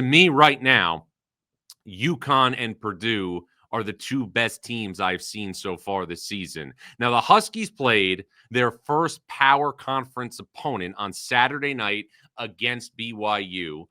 me right now, UConn and Purdue are the two best teams I've seen so far this season. Now, the Huskies played their first power conference opponent on Saturday night against BYU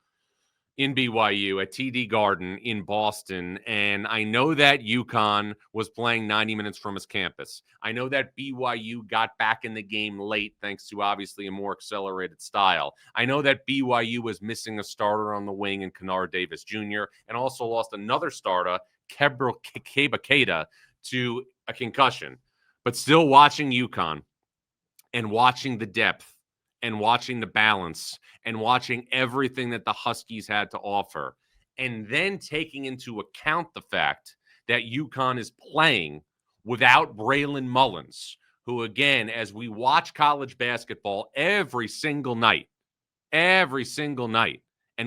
in BYU at TD Garden in Boston. And I know that UConn was playing 90 minutes from his campus. I know that BYU got back in the game late thanks to obviously a more accelerated style. I know that BYU was missing a starter on the wing in Kennard Davis Jr. and also lost another starter, Keba Keita, to a concussion. But still watching UConn and watching the depth and watching the balance and watching everything that the Huskies had to offer, and then taking into account the fact that UConn is playing without Braylon Mullins, who, again, as we watch college basketball every single night, and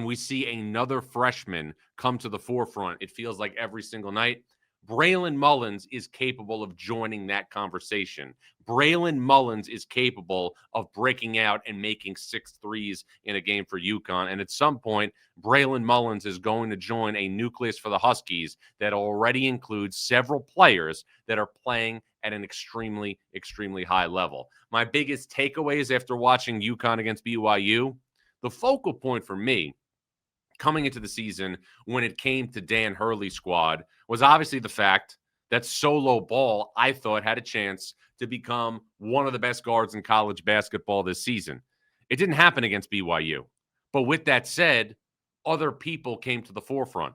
we see another freshman come to the forefront, it feels like every single night, Braylon Mullins is capable of joining that conversation. Braylon Mullins is capable of breaking out and making 6 threes in a game for UConn. And at some point, Braylon Mullins is going to join a nucleus for the Huskies that already includes several players that are playing at an extremely, extremely high level. My biggest takeaways after watching UConn against BYU, the focal point for me coming into the season when it came to Dan Hurley's squad was obviously the fact that Solo Ball, I thought, had a chance to become one of the best guards in college basketball this season. It didn't happen against BYU. But with that said, other people came to the forefront.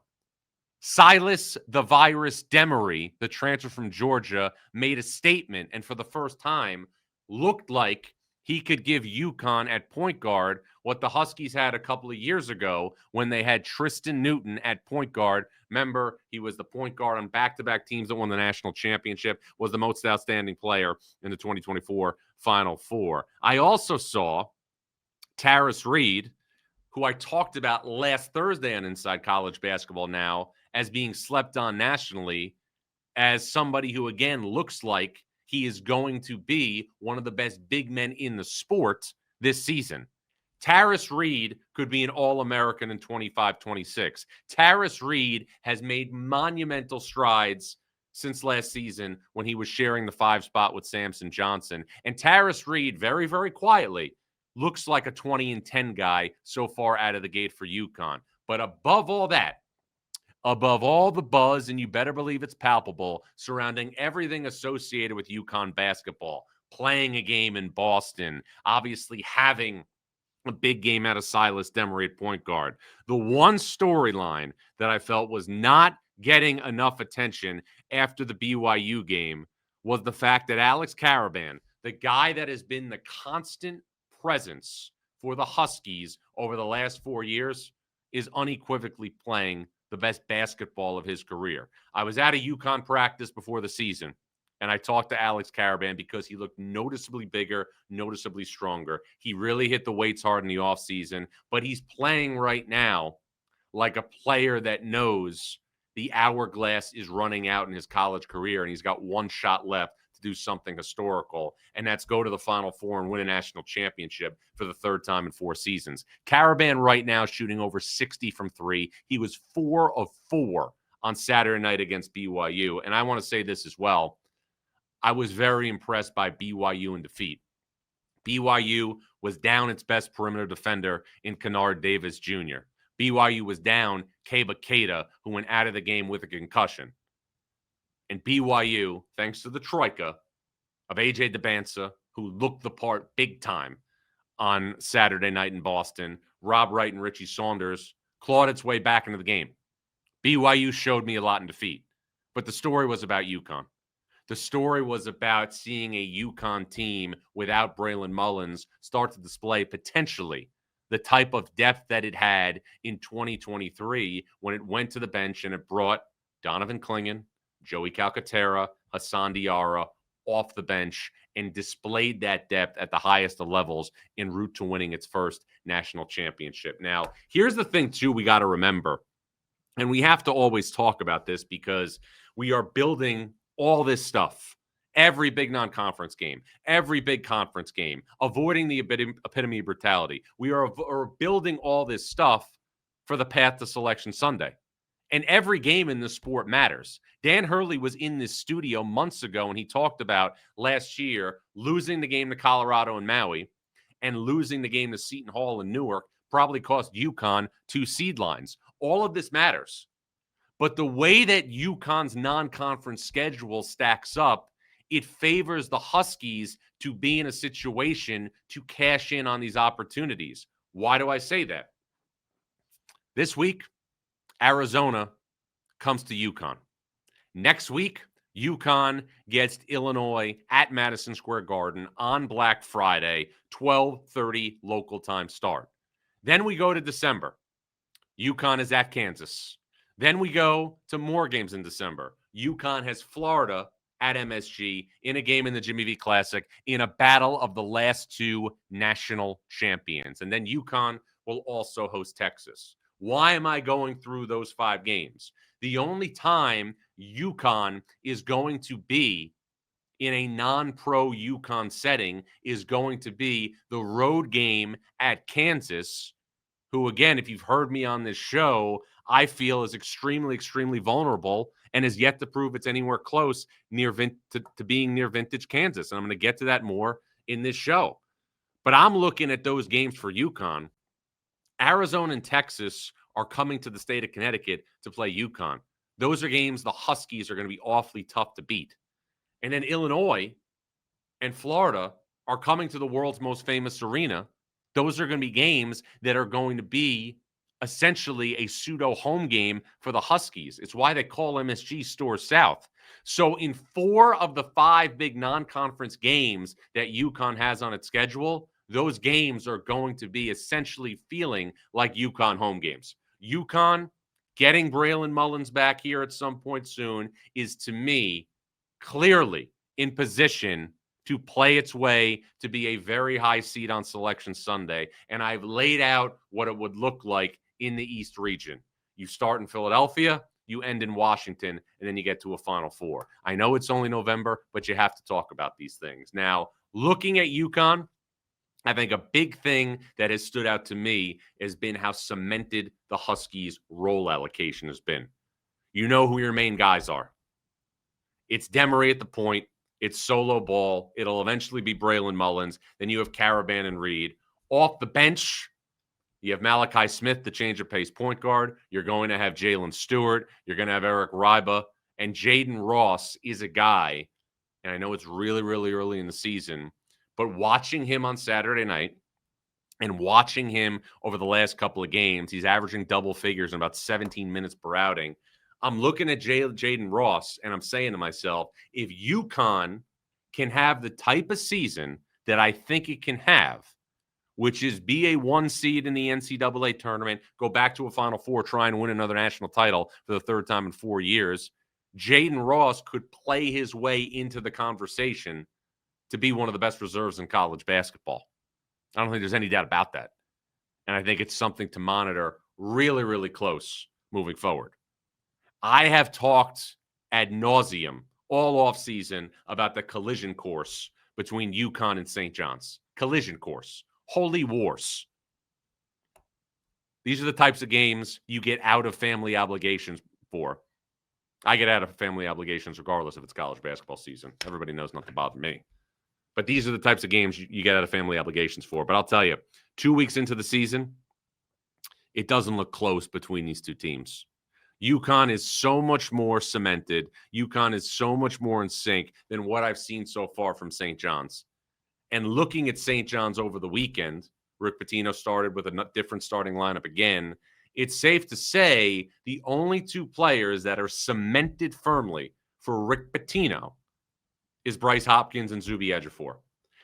Silas the Virus Demery, the transfer from Georgia, made a statement and for the first time looked like he could give UConn at point guard what the Huskies had a couple of years ago when they had Tristan Newton at point guard. Remember, he was the point guard on back-to-back teams that won the national championship, was the most outstanding player in the 2024 Final Four. I also saw Tarris Reed, who I talked about last Thursday on Inside College Basketball Now as being slept on nationally, as somebody who, again, looks like he is going to be one of the best big men in the sport this season. Tarris Reed could be an All-American in 25-26. Tarris Reed has made monumental strides since last season when he was sharing the 5 spot with Samson Johnson. And Tarris Reed, very, very quietly, looks like a 20-10 guy so far out of the gate for UConn. But above all that, above all the buzz, and you better believe it's palpable, surrounding everything associated with UConn basketball, playing a game in Boston, obviously having a big game out of Silas Demery at point guard. The one storyline that I felt was not getting enough attention after the BYU game was the fact that Alex Karaban, the guy that has been the constant presence for the Huskies over the last 4 years, is unequivocally playing the best basketball of his career. I was at a UConn practice before the season, and I talked to Alex Karaban because he looked noticeably bigger, noticeably stronger. He really hit the weights hard in the offseason, but he's playing right now like a player that knows the hourglass is running out in his college career, and he's got one shot left to do something historical, and that's go to the Final Four and win a national championship for the 3rd time in 4 seasons. Karaban right now shooting over 60 from 3. He was 4 of 4 on Saturday night against BYU, and I want to say this as well. I was very impressed by BYU in defeat. BYU was down its best perimeter defender in Kennard Davis Jr. BYU was down Keba Keita, who went out of the game with a concussion. And BYU, thanks to the troika of A.J. DeBansa, who looked the part big time on Saturday night in Boston, Rob Wright and Richie Saunders, clawed its way back into the game. BYU showed me a lot in defeat. But the story was about UConn. The story was about seeing a UConn team without Braylon Mullins start to display potentially the type of depth that it had in 2023 when it went to the bench and it brought Donovan Clingan, Joey Calcaterra, Hassan Diarra off the bench and displayed that depth at the highest of levels en route to winning its first national championship. Now, here's the thing, too, we got to remember, and we have to always talk about this because we are building all this stuff, every big non-conference game, every big conference game, avoiding the epitome of brutality. We are building all this stuff for the path to Selection Sunday. And every game in this sport matters. Dan Hurley was in this studio months ago, and he talked about last year losing the game to Colorado and Maui and losing the game to Seton Hall and Newark probably cost UConn 2 seed lines. All of this matters. But the way that UConn's non-conference schedule stacks up, it favors the Huskies to be in a situation to cash in on these opportunities. Why do I say that? This week, Arizona comes to UConn. Next week, UConn gets Illinois at Madison Square Garden on Black Friday, 12:30 local time start. Then we go to December. UConn is at Kansas. Then we go to more games in December. UConn has Florida at MSG in a game in the Jimmy V Classic in a battle of the last 2 national champions. And then UConn will also host Texas. Why am I going through those 5 games? The only time UConn is going to be in a non-pro UConn setting is going to be the road game at Kansas, who, again, if you've heard me on this show, I feel is extremely, extremely vulnerable and has yet to prove it's anywhere close to being near vintage Kansas. And I'm going to get to that more in this show. But I'm looking at those games for UConn. Arizona and Texas are coming to the state of Connecticut to play UConn. Those are games the Huskies are going to be awfully tough to beat. And then Illinois and Florida are coming to the world's most famous arena. Those are going to be games that are going to be essentially a pseudo home game for the Huskies. It's why they call MSG Store South. So in 4 of the 5 big non-conference games that UConn has on its schedule, those games are going to be essentially feeling like UConn home games. UConn getting Braylon Mullins back here at some point soon is, to me, clearly in position to play its way to be a very high seed on Selection Sunday. And I've laid out what it would look like in the East region. You start in Philadelphia, you end in Washington, and then you get to a Final Four. I know it's only November, but you have to talk about these things. Now, looking at UConn, I think a big thing that has stood out to me has been how cemented the Huskies' role allocation has been. You know who your main guys are. It's Demery at the point. It's solo ball. It'll eventually be Braylon Mullins. Then you have Caravan and Reed. Off the bench, you have Malachi Smith, the change of pace point guard. You're going to have Jalen Stewart. You're going to have Eric Ryba. And Jaden Ross is a guy, and I know it's really, really early in the season, but watching him on Saturday night and watching him over the last couple of games, he's averaging double figures in about 17 minutes per outing. I'm looking at Jaden Ross, and I'm saying to myself, if UConn can have the type of season that I think it can have, which is be a 1 seed in the NCAA tournament, go back to a Final Four, try and win another national title for the 3rd time in 4 years, Jaden Ross could play his way into the conversation to be one of the best reserves in college basketball. I don't think there's any doubt about that. And I think it's something to monitor really, really close moving forward. I have talked ad nauseum all offseason about the collision course between UConn and St. John's. Collision course. Holy wars. These are the types of games you get out of family obligations for. I get out of family obligations regardless if it's college basketball season. Everybody knows not to bother me. But these are the types of games you get out of family obligations for. But I'll tell you, 2 weeks into the season, it doesn't look close between these two teams. UConn is so much more cemented. UConn is so much more in sync than what I've seen so far from St. John's. And looking at St. John's over the weekend, Rick Pitino started with a different starting lineup again. It's safe to say the only 2 players that are cemented firmly for Rick Pitino is Bryce Hopkins and Zuby Ejiofor.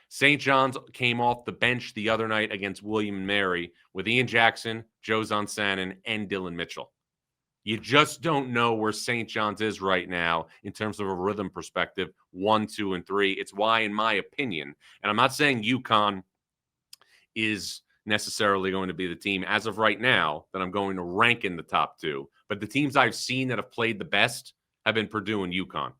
St. John's came off the bench the other night against William & Mary with Ian Jackson, Joe Zonsanen, and Dylan Mitchell. You just don't know where St. John's is right now in terms of a rhythm perspective, 1, 2, and 3. It's why, in my opinion, and I'm not saying UConn is necessarily going to be the team as of right now that I'm going to rank in the top 2, but the teams I've seen that have played the best have been Purdue and UConn.